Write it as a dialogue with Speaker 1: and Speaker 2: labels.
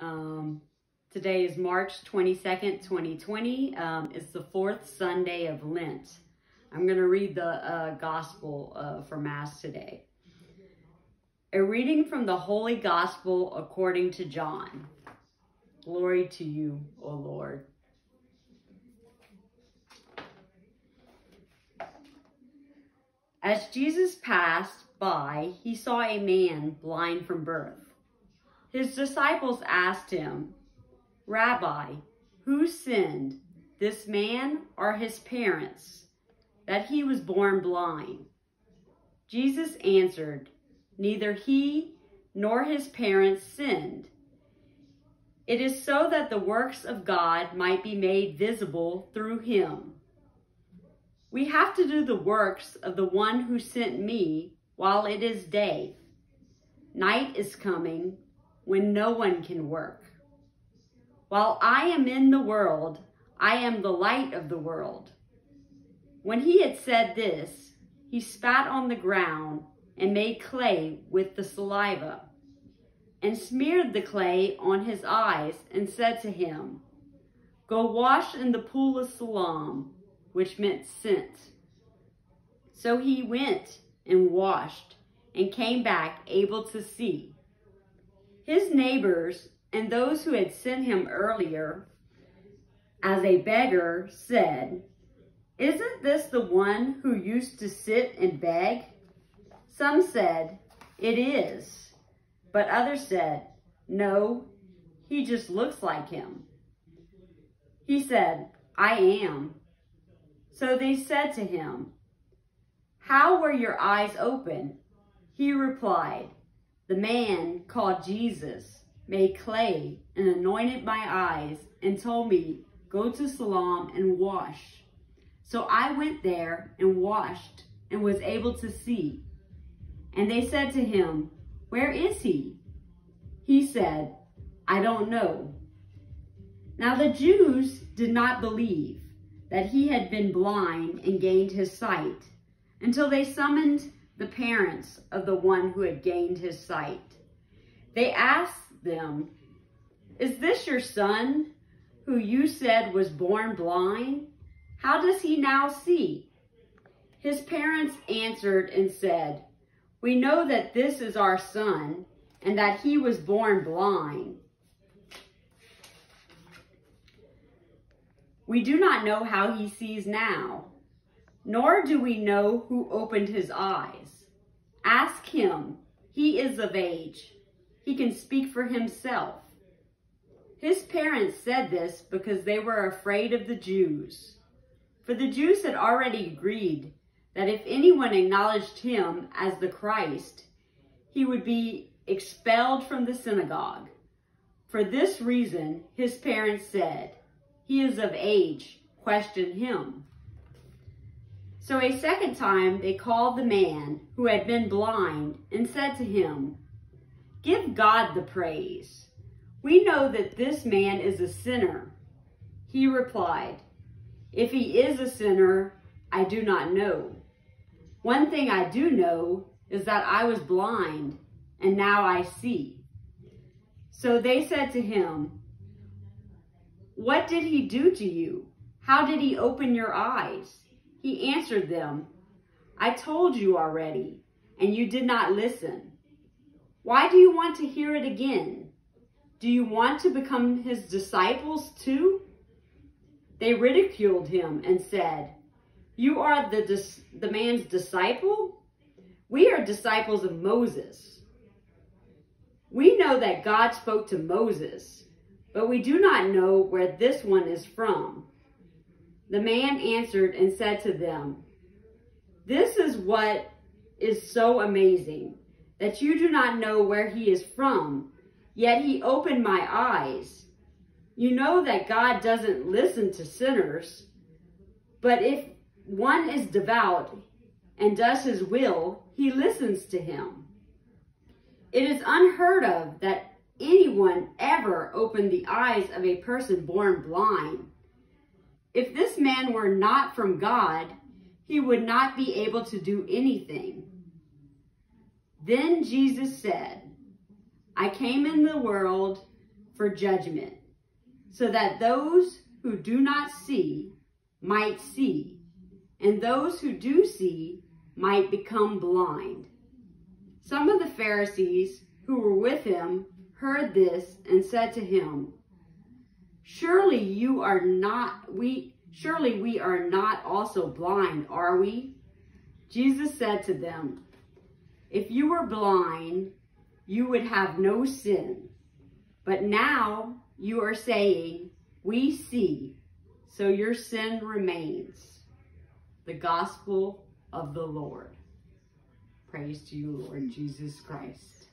Speaker 1: Today is March 22nd, 2020. It's the fourth Sunday of Lent. I'm going to read the Gospel for Mass today. A reading from the Holy Gospel according to John. Glory to you, O Lord. As Jesus passed by, he saw a man blind from birth. His disciples asked him, "Rabbi, who sinned, this man or his parents, that he was born blind?" Jesus answered, "Neither he nor his parents sinned. It is so that the works of God might be made visible through him. We have to do the works of the one who sent me while it is day. Night is coming when no one can work. While I am in the world, I am the light of the world." When he had said this, he spat on the ground and made clay with the saliva, and smeared the clay on his eyes and said to him, "Go wash in the pool of Siloam," which meant sent. So he went and washed and came back able to see. His neighbors and those who had sent him earlier as a beggar said, "Isn't this the one who used to sit and beg?" Some said, "It is." But others said, "No, he just looks like him." He said, "I am." So they said to him, "How were your eyes open?" He replied, "The man called Jesus made clay and anointed my eyes and told me, 'Go to Siloam and wash.' So I went there and washed and was able to see." And they said to him, "Where is he?" He said, "I don't know." Now the Jews did not believe that he had been blind and gained his sight until they summoned the parents of the one who had gained his sight. They asked them, "Is this your son who you said was born blind? How does he now see?" His parents answered and said, "We know that this is our son and that he was born blind. We do not know how he sees now, nor do we know who opened his eyes. Ask him. He is of age. He can speak for himself." His parents said this because they were afraid of the Jews. For the Jews had already agreed that if anyone acknowledged him as the Christ, he would be expelled from the synagogue. For this reason, his parents said, "He is of age, question him." So a second time they called the man who had been blind and said to him, "Give God the praise. We know that this man is a sinner." He replied, "If he is a sinner, I do not know. One thing I do know is that I was blind, and now I see." So they said to him, "What did he do to you? How did he open your eyes?" He answered them, "I told you already, and you did not listen. Why do you want to hear it again? Do you want to become his disciples too?" They ridiculed him and said, "You are the man's disciple? We are disciples of Moses. We know that God spoke to Moses, but we do not know where this one is from." The man answered and said to them, "This is what is so amazing, that you do not know where he is from, yet he opened my eyes. You know that God doesn't listen to sinners, but if one is devout and does his will, he listens to him. It is unheard of that anyone ever opened the eyes of a person born blind. If this man were not from God, he would not be able to do anything." Then Jesus said, "I came in the world for judgment, so that those who do not see might see, and those who do see might become blind. Some of the Pharisees who were with him heard this and said to him, Surely we are not also blind, are we? Jesus said to them, If you were blind, you would have no sin. But now you are saying, We see, so your sin remains. The gospel of the Lord. Praise to you, Lord Jesus Christ.